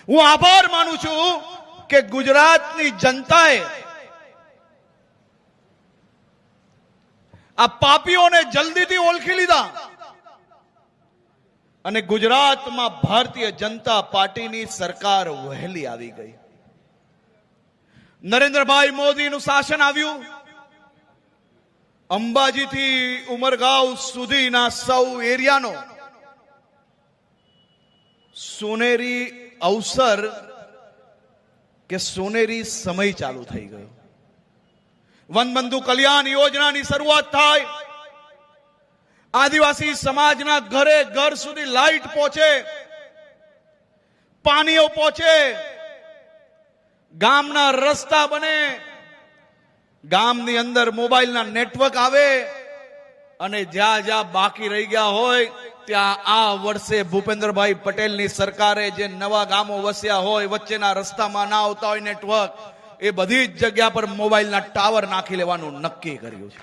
હું આભાર માનું છું કે ગુજરાતની જનતાએ આ પાપીઓને જલ્દીથી ઓળખી લીધા અને ગુજરાતમાં ભારતીય જનતા પાર્ટીની સરકાર વહેલી આવી ગઈ. નરેન્દ્રભાઈ મોદીનું શાસન આવ્યું. અંબાજીથી ઉમરગાંવ સુધીના સૌ એરિયાનો સોનેરી અવસર કે સોનેરી સમય ચાલુ થઈ ગયો. વનબંધુ કલ્યાણ યોજનાની શરૂઆત થાય. આદિવાસી સમાજના ઘરે ઘર સુધી લાઈટ પહોંચે, પાણીઓ પહોંચે, ગામના રસ્તા બને, ગામની અંદર મોબાઈલના નેટવર્ક આવે અને જ્યાં જ્યાં બાકી રહી ગયા હોય ત્યાં આ વર્ષે ભૂપેન્દ્રભાઈ પટેલની સરકારે જે નવા ગામો વસ્યા હોય, વચ્ચેના રસ્તામાં ના આવતા હોય નેટવર્ક, એ બધી જ જગ્યા પર મોબાઈલના ટાવર નાખી લેવાનું નક્કી કર્યું છે.